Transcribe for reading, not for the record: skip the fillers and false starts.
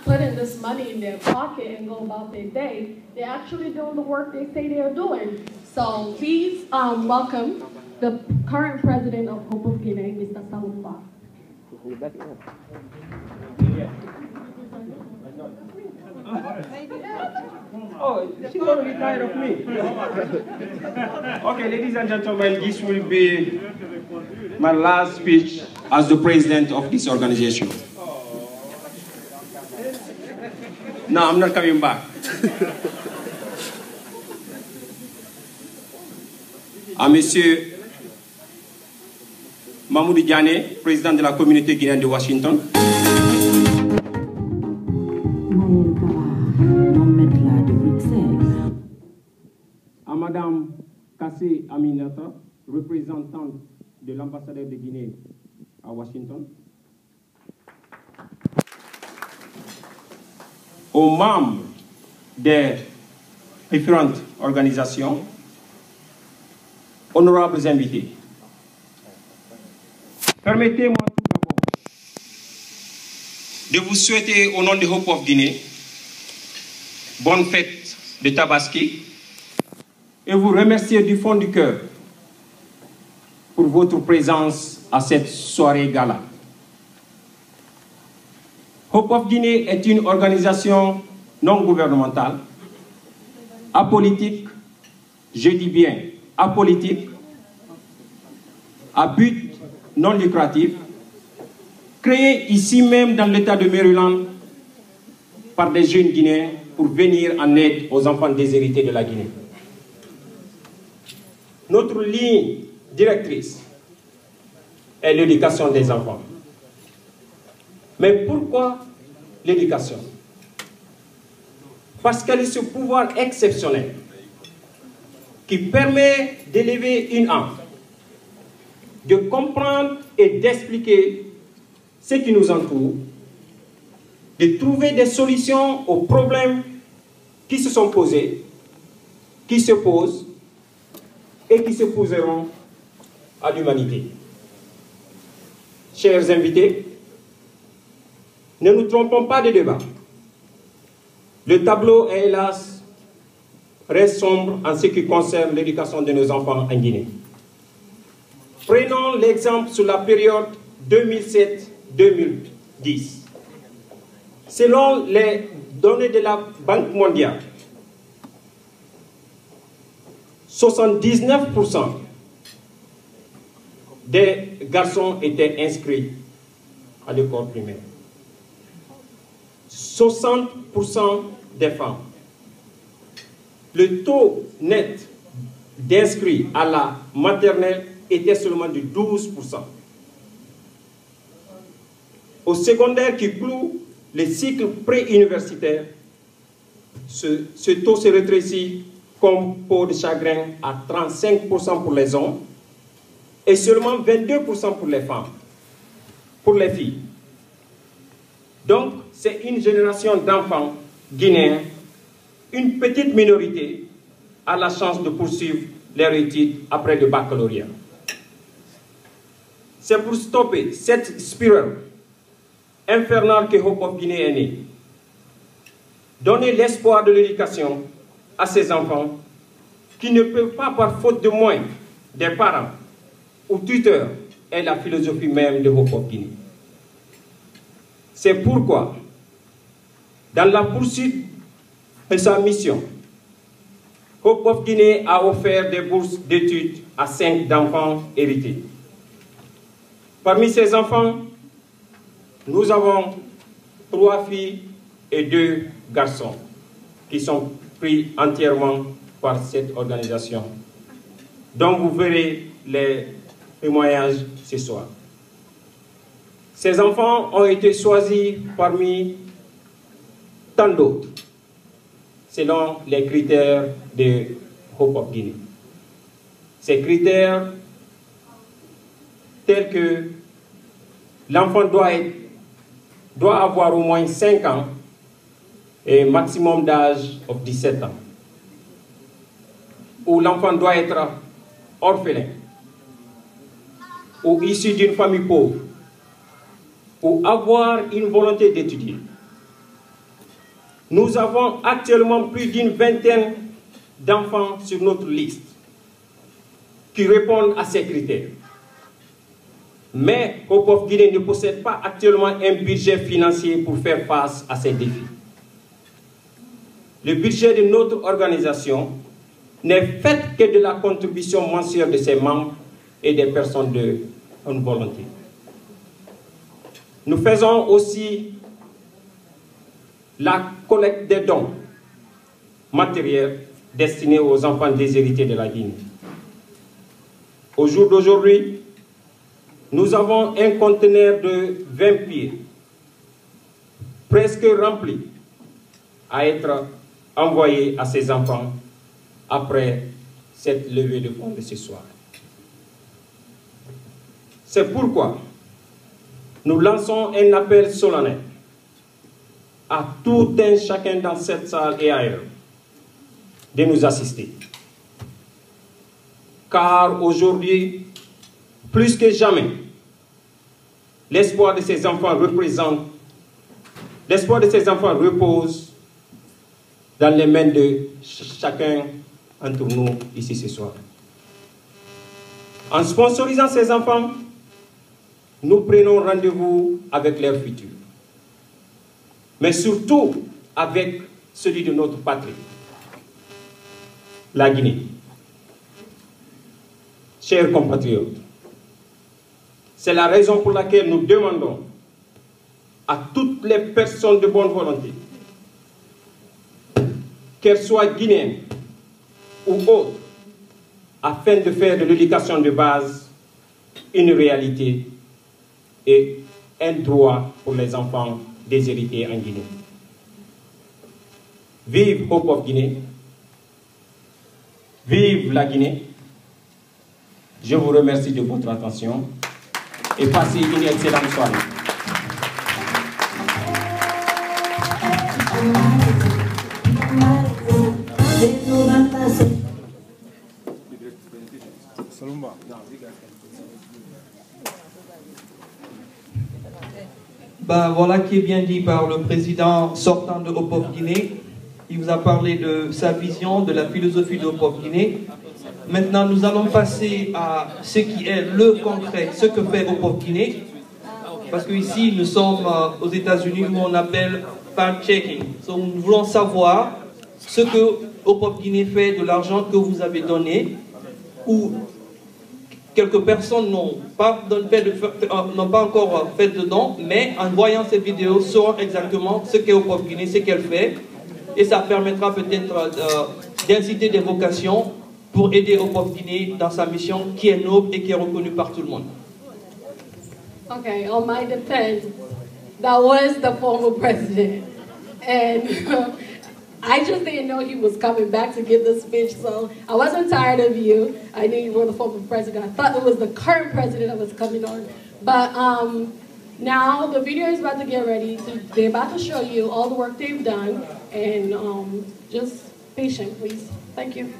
not putting this money in their pocket and go about their day. They're actually doing the work they say they're doing. So please welcome the current president of Hope of Guinea, Mr. Salum Ba. Oh, she's already tired of me. Okay, ladies and gentlemen, this will be my last speech as the president of this organization. No, I'm not coming back. À Monsieur Mamoudou Diané, président de la communauté guinéenne de Washington. À Madame Kassé Aminata, représentante de l'ambassadeur de Guinée à Washington. Aux membres des différentes organisations, honorables invités. Permettez-moi tout d'abord de vous souhaiter au nom de Hope of Guinée bonne fête de Tabaski et vous remercier du fond du cœur pour votre présence à cette soirée gala. Hope of Guinée est une organisation non gouvernementale, apolitique, je dis bien apolitique, à but non lucratif, créée ici même dans l'État de Maryland par des jeunes Guinéens pour venir en aide aux enfants déshérités de la Guinée. Notre ligne directrice est l'éducation des enfants. Mais pourquoi l'éducation? Parce qu'elle est ce pouvoir exceptionnel qui permet d'élever une âme, de comprendre et d'expliquer ce qui nous entoure, de trouver des solutions aux problèmes qui se sont posés, qui se posent et qui se poseront à l'humanité. Chers invités, ne nous trompons pas de débat. Le tableau est hélas reste sombre en ce qui concerne l'éducation de nos enfants en Guinée. Prenons l'exemple sur la période 2007-2010. Selon les données de la Banque mondiale, 79% des garçons étaient inscrits à l'école primaire. 60% des femmes. Le taux net d'inscrits à la maternelle était seulement de 12%. Au secondaire qui cloue les cycles préuniversitaires, ce taux se rétrécit comme peau de chagrin à 35% pour les hommes et seulement 22% pour les femmes, pour les filles. Donc, c'est une génération d'enfants guinéens, une petite minorité, a la chance de poursuivre leurs études après le baccalauréat. C'est pour stopper cette spirale infernale que Hope of Guinée est née. Donner l'espoir de l'éducation à ces enfants qui ne peuvent pas, par faute de moyens, des parents ou tuteurs, est la philosophie même de Hope of Guinée. C'est pourquoi, dans la poursuite de sa mission, Hope of Guinée a offert des bourses d'études à 5 enfants hérités. Parmi ces enfants, nous avons 3 filles et 2 garçons qui sont pris entièrement par cette organisation, dont vous verrez les témoignages ce soir. Ces enfants ont été choisis parmi tant d'autres, selon les critères de Hope of Guinée. Ces critères tels que l'enfant doit avoir au moins 5 ans et maximum d'âge de 17 ans. Ou l'enfant doit être orphelin, ou issu d'une famille pauvre, ou avoir une volonté d'étudier. Nous avons actuellement plus d'une vingtaine d'enfants sur notre liste qui répondent à ces critères. Mais Hope of Guinea ne possède pas actuellement un budget financier pour faire face à ces défis. Le budget de notre organisation n'est fait que de la contribution mensuelle de ses membres et des personnes de bonne volonté. Nous faisons aussi la collecte des dons matériels destinés aux enfants déshérités de la Guinée. Au jour d'aujourd'hui, nous avons un conteneur de 20 pieds, presque rempli, à être envoyé à ces enfants après cette levée de fonds de ce soir. C'est pourquoi nous lançons un appel solennel à tout un chacun dans cette salle et ailleurs de nous assister. Car aujourd'hui, plus que jamais, l'espoir de ces enfants repose dans les mains de chacun entre nous ici ce soir. En sponsorisant ces enfants, nous prenons rendez-vous avec leur futur, mais surtout avec celui de notre patrie, la Guinée. Chers compatriotes, c'est la raison pour laquelle nous demandons à toutes les personnes de bonne volonté, qu'elles soient guinéennes ou autres, afin de faire de l'éducation de base une réalité et un droit pour les enfants déshérités en Guinée. Vive Hope of Guinée, vive la Guinée. Je vous remercie de votre attention et passez une excellente soirée. Voilà qui est bien dit par le président sortant de Hope of Guinée. Il vous a parlé de sa vision, de la philosophie de Hope of Guinée. Maintenant, nous allons passer à ce qui est le concret, ce que fait Hope of Guinée. Parce qu'ici, nous sommes aux États-Unis où on appelle fact-checking. Donc, nous voulons savoir ce que Hope of Guinée fait de l'argent que vous avez donné, ou quelques personnes n'ont pas encore fait de dons, mais en voyant cette vidéo, sauront exactement ce qu'est Hope of Guinée, ce qu'elle fait, et ça permettra peut-être d'inciter des vocations pour aider Hope of Guinée dans sa mission qui est noble et qui est reconnue par tout le monde. Okay, on my defense, that was the former president. And I just didn't know he was coming back to give the speech, so I wasn't tired of you. I knew you were the former president. I thought it was the current president that was coming on. But now the video is about to get ready. They're about to show you all the work they've done. And just patient, please. Thank you.